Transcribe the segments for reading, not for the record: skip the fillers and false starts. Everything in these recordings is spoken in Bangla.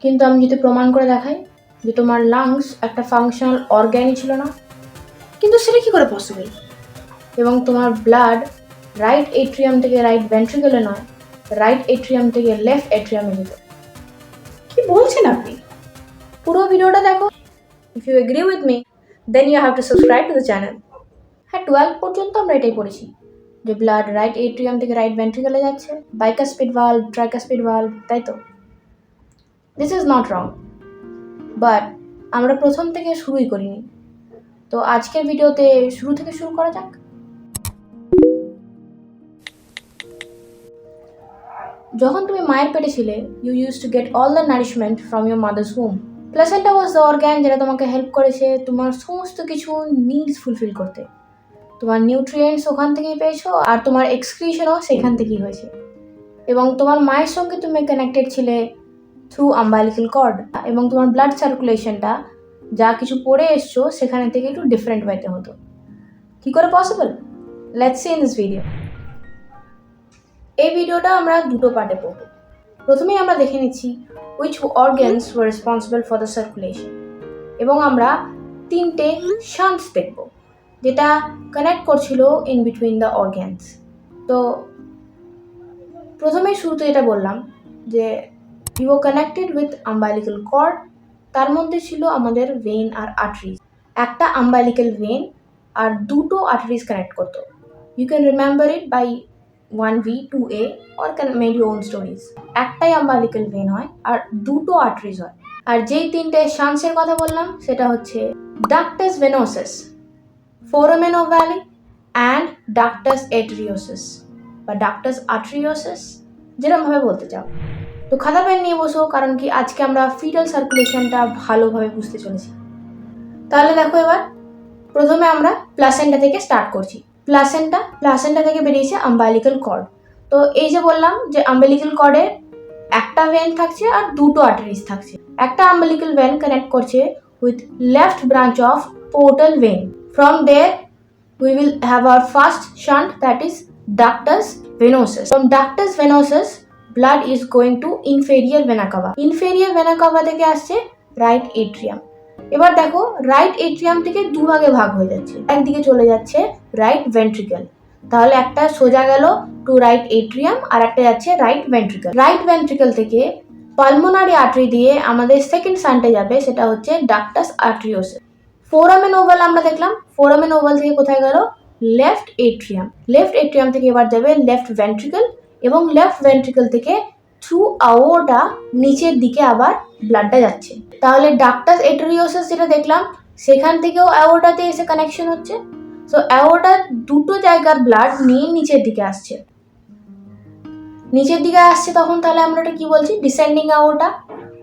কিন্তু আমি যদি প্রমাণ করে দেখাই যে তোমার লাংস একটা ফাংশনাল অর্গ্যানই ছিল না, কিন্তু সেটা কি করে পসিবল? এবং তোমার ব্লাড রাইট এট্রিয়াম থেকে রাইট ভেন্ট্রিকলে নয়, রাইট এট্রিয়াম থেকে লেফট এট্রিয়ামে যেত। কি বলছেন আপনি? পুরো ভিডিওটা দেখো। If you agree with me then you have to subscribe to the channel. হ্যাঁ, 12 পর্যন্ত আমরা এটাই পড়েছি যে ব্লাড রাইট এট্রিয়াম থেকে রাইট ভেন্ট্রিকলে যাচ্ছে, বাইকাসপিড ভালভ, ট্রাইকাসপিড ভালভ, তাই তো? This is not wrong, but আমরা প্রথম থেকে শুরুই করিনি। তো আজকের ভিডিওতে শুরু থেকে শুরু করা যাক। যখন তুমি মায়ের পেটে ছিলে, you use to get all the nourishment from your mother's home. Placenta was the organ যেটা তোমাকে হেল্প করেছে তোমার সমস্ত কিছু নিডস ফুলফিল করতে। তোমার নিউট্রিয়েন্টস ওখান থেকেই পেয়েছো, আর তোমার এক্সক্রিশনও সেখান থেকেই হয়েছে। এবং তোমার মায়ের সঙ্গে তুমি কানেক্টেড ছিলে থ্রু আম্বালিক্যাল কর্ড, এবং তোমার ব্লাড সার্কুলেশনটা যা কিছু পড়ে এসছো সেখানে থেকে একটু ডিফারেন্ট ওয়েতে হতো। কি করে possible? Let's see in this video. এই ভিডিওটা আমরা দুটো পার্টে পড়ব। প্রথমেই আমরা দেখে নিচ্ছি which organs were responsible for the circulation, এবং আমরা তিনটে শান্টস দেখব যেটা কানেক্ট করছিল ইন বিটুইন দ্য অর্গ্যানস। তো প্রথমেই শুরুতে যেটা বললাম যে you are connected with umbilical cord, তার মধ্যে ছিল আমাদের ভেইন আর আর্টারিজ। একটা আম্বালিক্যাল ভেইন আর দুটো আর্টারিজ কানেক্ট করতো। You can remember it by 1V 2A or can make your own stories. একটাই আম্বালিক্যাল ভেইন হয় আর দুটো আর্টারিজ হয়। আর যেই তিনটে শান্টসের কথা বললাম সেটা হচ্ছে ductus venosus, foramen ovale and ductus arteriosus বা ডাক্টাস আর্টেরিওসাস, যেরকমভাবে বলতে চাও। তো খাতা পেন নিয়ে বসো, কারণ কি আজকে আমরা ফিটাল সার্কুলেশনটা ভালোভাবে বুঝতে চলেছি। তাহলে দেখো, এবার প্রথমে আমরা প্লাসেন্টা থেকে স্টার্ট করছি। প্লাসেন্টা থেকে বেরিয়েছে আম্বালিক্যাল কর্ড। তো এই যে বললাম যে আম্বালিক্যাল কর্ডে একটা ভেন থাকছে আর দুটো আর্টারিজ থাকছে। একটা আম্বালিক্যাল ভেন কানেক্ট করছে with left branch of portal vein. From there we will have our first shunt, that is ductus venosus. From ductus venosus blood is going to inferior vena cava. Inferior vena cava থেকে আসছে রাইট এট্রিয়াম। এবার দেখো, রাইট এট্রিয়াম থেকে দুভাগে ভাগ হয়ে যাচ্ছে। একদিকে চলে যাচ্ছে রাইট ভেন্ট্রিকল, তাহলে একটা সোজা গেল টু রাইট এট্রিয়াম আর একটা যাচ্ছে রাইট ভেন্ট্রিকল। রাইট ভেন্ট্রিকল থেকে পালমোনারি আর্টারি দিয়ে আমাদের সেকেন্ড শান্টে যাবে, সেটা হচ্ছে ডাক্টাস আর্টেরিওসাস। ফোরামেন ওভাল আমরা দেখলাম, ফোরামেন ওভাল থেকে কোথায় গেল? Left atrium. লেফট এট্রিয়াম থেকে এবার যাবে লেফট ভেন্ট্রিকল, এবং লেফট ভেন্ট্রিকল থেকে থ্রু আওর্টা নিচের দিকে আবার ব্লাডটা যাচ্ছে। তাহলে ডাক্টাস আর্টেরিওসাস যেটা দেখলাম সেখান থেকেও আওর্টাতে এসে কানেকশন হচ্ছে। সো আওর্টার দুটো জায়গার ব্লাড নিয়ে নিচের দিকে আসছে। তখন তাহলে আমরা এটা কি বলছি? ডিসেন্ডিং আওর্টা।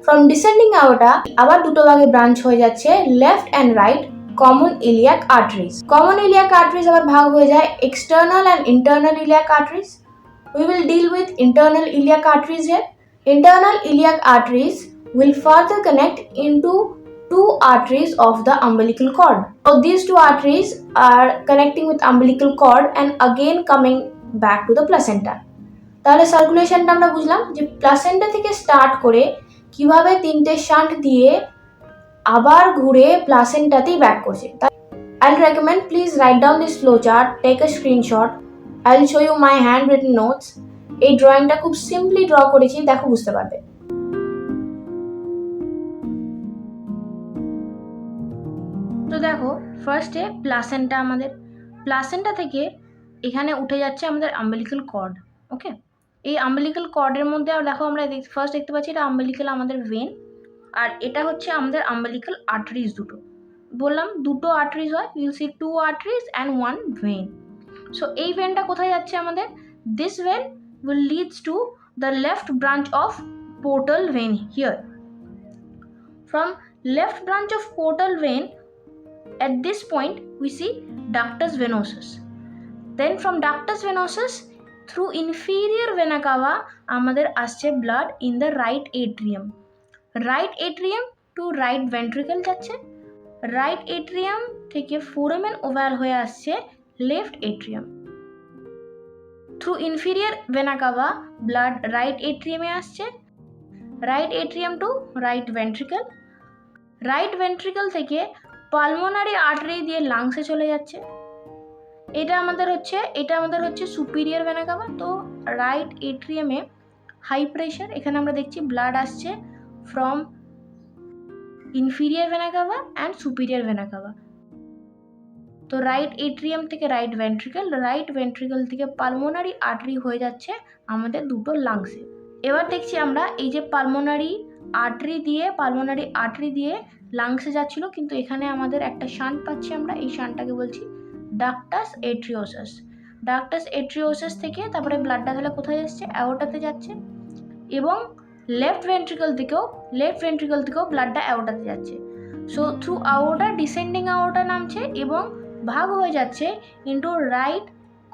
ফ্রম ডিসেন্ডিং আওর্টা আবার দুটো ভাগে ব্রাঞ্চ হয়ে যাচ্ছে, left and right common iliac arteries. Common iliac arteries আবার ভাগ হয়ে যায় external and internal iliac arteries. We will deal with internal iliac arteries here. Internal iliac arteries will further connect into two arteries of the umbilical cord. So these two arteries are connecting with umbilical cord and again coming back to the placenta. তাহলে সার্কুলেশনটা আমরা বুঝলাম যে প্লাসেন্টা থেকে স্টার্ট করে কিভাবে তিনটে শান্ট দিয়ে আবার ঘুরে প্লাসেন্টাতেই ব্যাক করছে। I'll recommend please write down this flowchart, take a screenshot. I'll show you my handwritten notes. এই ড্রয়িংটা খুব সিম্পলি ড্র করেছি, দেখো বুঝতে পারবে। তো দেখো, ফার্স্টে প্লাসেন্টা, আমাদের প্লাসেন্টা থেকে এখানে উঠে যাচ্ছে আমাদের আম্বিলিক্যাল কর্ড। ওকে, এই আম্বিলিক্যাল কর্ডের মধ্যে দেখো আমরা ফার্স্ট দেখতে পাচ্ছি এটা আম্বিলিক্যাল আমাদের ভেন, আর এটা হচ্ছে আমাদের আম্বিলিক্যাল আর্টারিজ। দুটো বললাম, দুটো আর্টারিজ হয়, you'll see two arteries and one vein. So এই ভেনটা কোথায় যাচ্ছে আমাদের? This vein will leads to the left branch of portal vein here. From left branch of portal vein, at this point we see ductus venosus. Then from ductus venosus through inferior vena cava আমাদের আসছে blood in the right atrium. Right atrium to right ventricle যাচ্ছে, right atrium থেকে foramen ovale হয়ে আসছে left atrium. Through inferior vena cava blood right atrium এ আসছে, right atrium to right ventricle, right ventricle থেকে পালমোনারি আর্টারি দিয়ে লাংসে চলে যাচ্ছে। এটা আমাদের হচ্ছে সুপিরিয়র ভেনা কাভা। তো রাইট এট্রিয়ামে হাই প্রেশার, এখানে আমরা দেখছি ব্লাড আসছে from inferior vena cava and superior vena cava. তো রাইট এট্রিয়াম থেকে রাইট ভেন্ট্রিকল থেকে পালমোনারি আর্টারি হয়ে যাচ্ছে আমাদের দুটো লাংসে। এবার দেখছি আমরা এই যে পালমোনারি আর্টারি দিয়ে লাংসে যাচ্ছিল, কিন্তু এখানে আমাদের একটা শান্ট পাচ্ছি আমরা, এই শান্টটাকে বলছি ডাক্টাস এট্রিওসাস। ডাক্টাস এট্রিওসাস থেকে তারপরে ব্লাডটা তাহলে কোথায় যাচ্ছে, অ্যাওর্টাতে যাচ্ছে, এবং লেফট ভেন্ট্রিকল থেকেও ব্লাডটা অ্যাওর্টাতে যাচ্ছে। So through aorta descending aorta নামছে এবং ভাগ হয়ে যাচ্ছে into right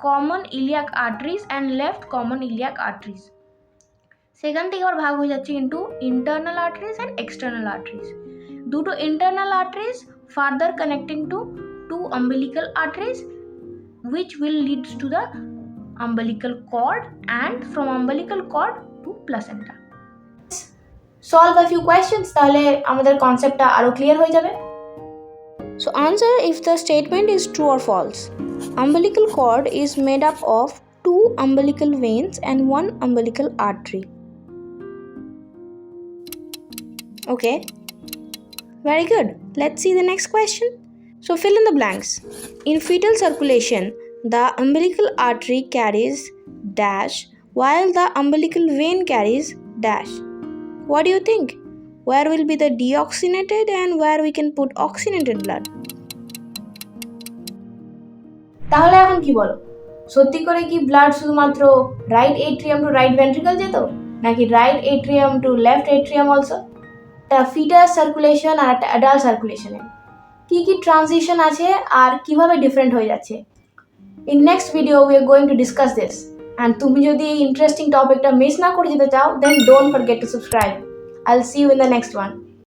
common iliac arteries and left common iliac arteries. সেখান থেকে আবার ভাগ হয়ে যাচ্ছে into internal arteries and external arteries. দুটো internal arteries further connecting to two umbilical arteries which will leads to the umbilical cord and from umbilical cord to placenta. Solve a few questions, তাহলে আমাদের কনসেপ্টটা আরো ক্লিয়ার হয়ে যাবে। So answer if the statement is true or false. Umbilical cord is made up of two umbilical veins and one umbilical artery. Okay, very good. Let's see the next question. So fill in the blanks. In fetal circulation, the umbilical artery carries dash while the umbilical vein carries dash. What do you think? Where will be the deoxygenated and where we can put oxygenated blood? তাহলে এখন কি বলো, সত্যি করে কি ব্লাড শুধুমাত্র right atrium to right ventricle যেত, নাকি right atrium to left atrium also? একটা ফিটাস সার্কুলেশন আর একটা অ্যাডাল্ট সার্কুলেশনে কি কি ট্রানজিশন আছে আর কিভাবে ডিফারেন্ট হয়ে যাচ্ছে, in next video we are going to discuss this. And তুমি যদি এই ইন্টারেস্টিং টপিকটা মিস না করে যেতে চাও, then don't forget to subscribe. I will see you in the next one.